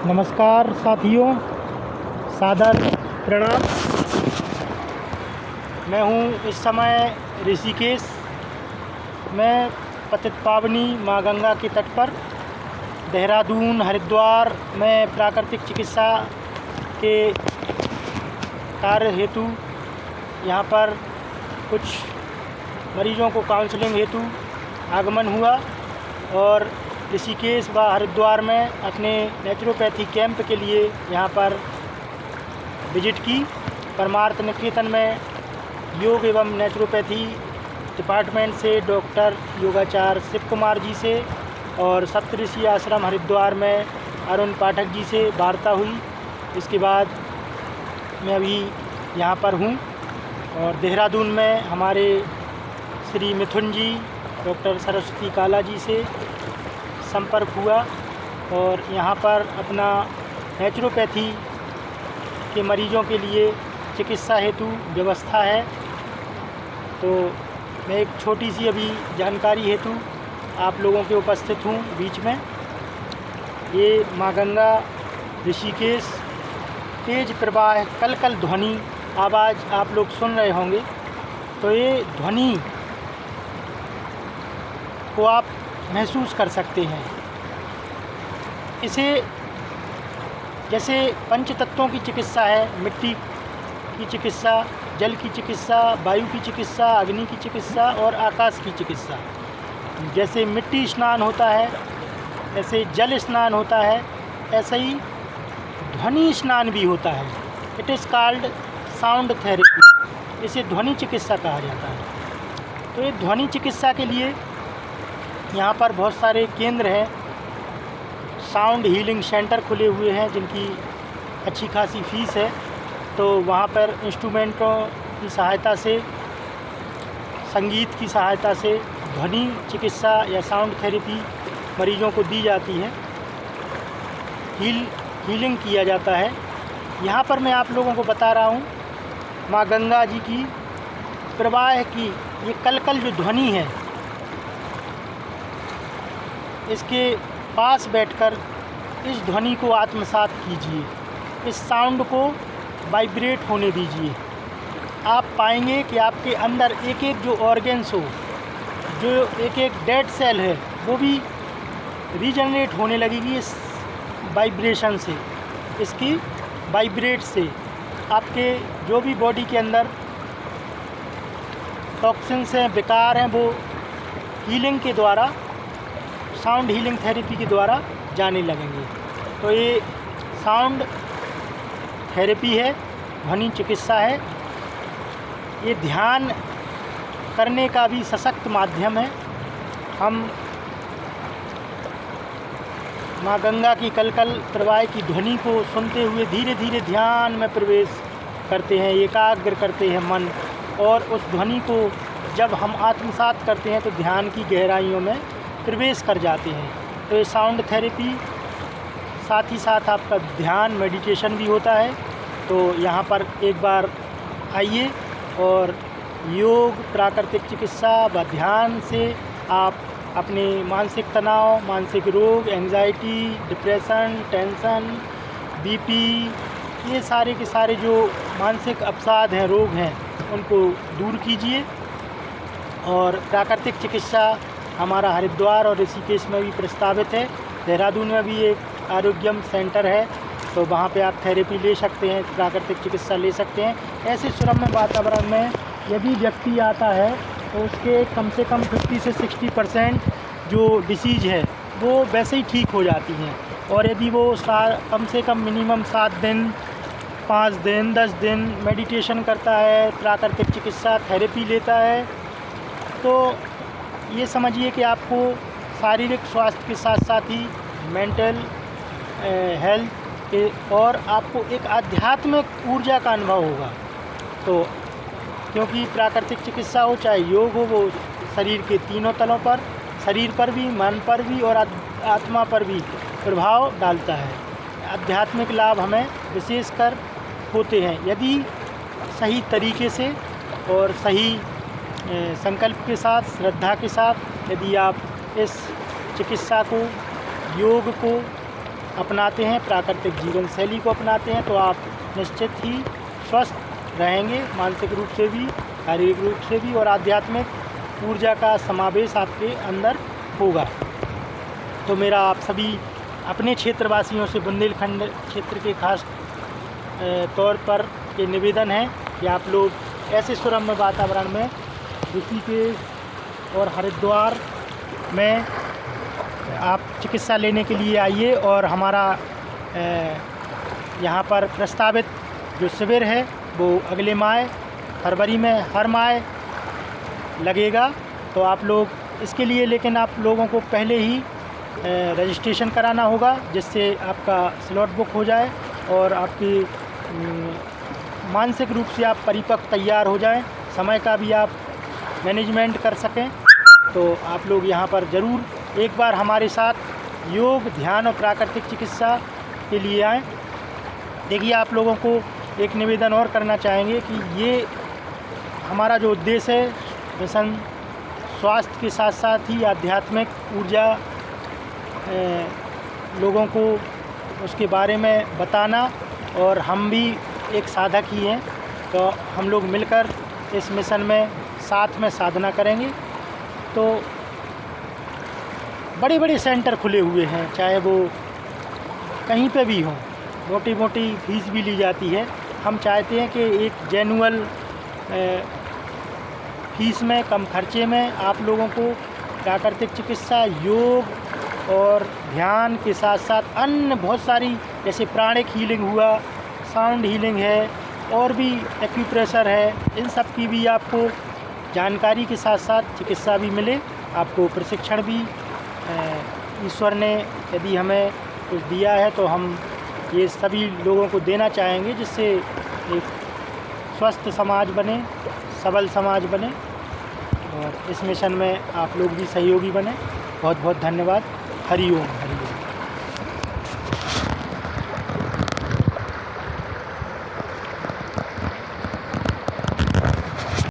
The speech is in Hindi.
नमस्कार साथियों, सादर प्रणाम। मैं हूँ इस समय ऋषिकेश में पतित पावनी माँ गंगा के तट पर देहरादून हरिद्वार में प्राकृतिक चिकित्सा के कार्य हेतु यहाँ पर कुछ मरीजों को काउंसलिंग हेतु आगमन हुआ और ऋषिकेश व हरिद्वार में अपने नेचुरोपैथी कैंप के लिए यहाँ पर विजिट की। परमार्थ निकेतन में योग एवं नेचुरोपैथी डिपार्टमेंट से डॉक्टर योगाचार्य शिव कुमार जी से और सप्तऋषि आश्रम हरिद्वार में अरुण पाठक जी से वार्ता हुई। इसके बाद मैं अभी यहाँ पर हूँ और देहरादून में हमारे श्री मिथुन जी डॉक्टर सरस्वती काला जी से संपर्क हुआ और यहाँ पर अपना नेचुरोपैथी के मरीजों के लिए चिकित्सा हेतु व्यवस्था है। तो मैं एक छोटी सी अभी जानकारी हेतु आप लोगों के उपस्थित हूँ बीच में। ये माँ गंगा ऋषिकेश तेज प्रवाह कल कल ध्वनि आवाज़ आप लोग सुन रहे होंगे। तो ये ध्वनि को आप महसूस कर सकते हैं। इसे जैसे पंच तत्वों की चिकित्सा है, मिट्टी की चिकित्सा, जल की चिकित्सा, वायु की चिकित्सा, अग्नि की चिकित्सा और आकाश की चिकित्सा। जैसे मिट्टी स्नान होता है, ऐसे जल स्नान होता है, ऐसे ही ध्वनि स्नान भी होता है। It is called sound therapy. इसे ध्वनि चिकित्सा कहा जाता है। तो ये ध्वनि चिकित्सा के लिए यहाँ पर बहुत सारे केंद्र हैं, साउंड हीलिंग सेंटर खुले हुए हैं जिनकी अच्छी खासी फीस है। तो वहाँ पर इंस्ट्रूमेंटों की सहायता से, संगीत की सहायता से ध्वनि चिकित्सा या साउंड थेरेपी मरीजों को दी जाती है, हीलिंग किया जाता है। यहाँ पर मैं आप लोगों को बता रहा हूँ माँ गंगा जी की प्रवाह की ये कल जो ध्वनि है, इसके पास बैठकर इस ध्वनि को आत्मसात कीजिए, इस साउंड को वाइब्रेट होने दीजिए। आप पाएंगे कि आपके अंदर एक एक जो ऑर्गन्स हो, जो एक एक डेड सेल है, वो भी रीजनरेट होने लगेगी इस वाइब्रेशन से, इसकी वाइब्रेट से। आपके जो भी बॉडी के अंदर टॉक्सिन्स हैं, विकार हैं, वो हीलिंग के द्वारा, साउंड हीलिंग थेरेपी के द्वारा जाने लगेंगे। तो ये साउंड थेरेपी है, ध्वनि चिकित्सा है। ये ध्यान करने का भी सशक्त माध्यम है। हम माँ गंगा की कल कल प्रवाह की ध्वनि को सुनते हुए धीरे धीरे ध्यान में प्रवेश करते हैं, एकाग्र करते हैं मन, और उस ध्वनि को जब हम आत्मसात करते हैं तो ध्यान की गहराइयों में प्रवेश कर जाते हैं। तो ये साउंड थेरेपी साथ ही साथ आपका ध्यान मेडिटेशन भी होता है। तो यहाँ पर एक बार आइए और योग, प्राकृतिक चिकित्सा व ध्यान से आप अपने मानसिक तनाव, मानसिक रोग, एंग्जाइटी, डिप्रेशन, टेंशन, बीपी, ये सारे के सारे जो मानसिक अवसाद हैं, रोग हैं, उनको दूर कीजिए। और प्राकृतिक चिकित्सा हमारा हरिद्वार और ऋषिकेश में भी प्रस्तावित है। देहरादून में भी एक आरोग्यम सेंटर है, तो वहाँ पे आप थेरेपी ले सकते हैं, प्राकृतिक चिकित्सा ले सकते हैं। ऐसे सुरम्य वातावरण में यदि व्यक्ति आता है तो उसके कम से कम 50 से 60% जो डिसीज़ है वो वैसे ही ठीक हो जाती हैं। और यदि वो कम से कम मिनिमम 7 दिन, 5 दिन, 10 दिन मेडिटेशन करता है, प्राकृतिक चिकित्सा थेरेपी लेता है, तो ये समझिए कि आपको शारीरिक स्वास्थ्य के साथ साथ ही मेंटल हेल्थ और आपको एक आध्यात्मिक ऊर्जा का अनुभव होगा। तो क्योंकि प्राकृतिक चिकित्सा हो चाहे योग हो, वो शरीर के तीनों तलों पर, शरीर पर भी, मन पर भी और आत्मा पर भी प्रभाव डालता है। आध्यात्मिक लाभ हमें विशेषकर होते हैं यदि सही तरीके से और सही संकल्प के साथ, श्रद्धा के साथ यदि आप इस चिकित्सा को, योग को अपनाते हैं, प्राकृतिक जीवन शैली को अपनाते हैं, तो आप निश्चित ही स्वस्थ रहेंगे, मानसिक रूप से भी, शारीरिक रूप से भी, और आध्यात्मिक ऊर्जा का समावेश आपके अंदर होगा। तो मेरा आप सभी अपने क्षेत्रवासियों से, बुंदेलखंड क्षेत्र के खास तौर पर ये निवेदन है कि आप लोग ऐसे सुरम्य वातावरण में ऋषिकेश और हरिद्वार में आप चिकित्सा लेने के लिए आइए। और हमारा यहाँ पर प्रस्तावित जो शिविर है वो अगले माह फरवरी में हर माह लगेगा। तो आप लोग इसके लिए, लेकिन आप लोगों को पहले ही रजिस्ट्रेशन कराना होगा, जिससे आपका स्लॉट बुक हो जाए और आपकी मानसिक रूप से आप परिपक्व तैयार हो जाएं, समय का भी आप मैनेजमेंट कर सकें। तो आप लोग यहाँ पर ज़रूर एक बार हमारे साथ योग, ध्यान और प्राकृतिक चिकित्सा के लिए आएँ। देखिए, आप लोगों को एक निवेदन और करना चाहेंगे कि ये हमारा जो उद्देश्य है, मिशन स्वास्थ्य के साथ साथ ही आध्यात्मिक ऊर्जा लोगों को उसके बारे में बताना, और हम भी एक साधक ही हैं, तो हम लोग मिलकर इस मिशन में साथ में साधना करेंगे। तो बड़े बड़े सेंटर खुले हुए हैं, चाहे वो कहीं पे भी हों, मोटी मोटी फीस भी ली जाती है। हम चाहते हैं कि एक जेन्युइन फीस में, कम खर्चे में आप लोगों को प्राकृतिक चिकित्सा, योग और ध्यान के साथ साथ अन्य बहुत सारी, जैसे प्राणिक हीलिंग हुआ, साउंड हीलिंग है, और भी एक्यूप्रेशर है, इन सब की भी आपको जानकारी के साथ साथ चिकित्सा भी मिले। आपको प्रशिक्षण भी ईश्वर ने यदि हमें कुछ दिया है तो हम ये सभी लोगों को देना चाहेंगे, जिससे एक स्वस्थ समाज बने, सबल समाज बने, और इस मिशन में आप लोग भी सहयोगी बने। बहुत बहुत धन्यवाद। हरि ओम। हरि ओम।